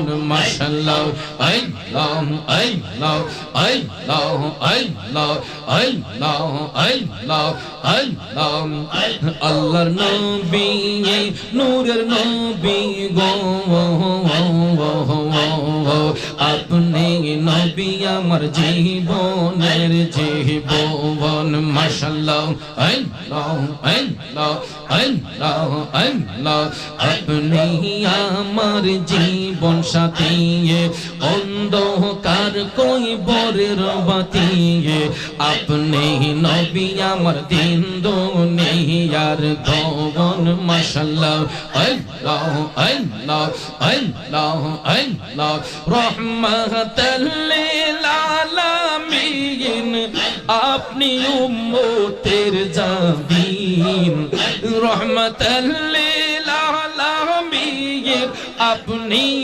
জীবন মাশাআল্লাহ আল্লাহ আল্লাহ আল্লাহ আল্লাহ আল্লাহ আল্লাহ আল্লাহ আল্লাহর নবী নূরের নবী গো আপনি নবী আমার জীবনের জীবন মাশাআল্লাহ আল্লাহ আল্লাহ আল্লাহ আল্লাহ আপনি আমার জীবন সাথী অন্ধকার কই বরের বাতি আপনি নবী আমার দিন দুনিয়ার ধন মাশাআল্লাহ আল্লাহ আল্লাহ আল্লাহ আল্লাহ রহমাতাল লিল আলামিন আপনি উম্মতের জাবিন রহমাতাল লিল আলামিন আপনি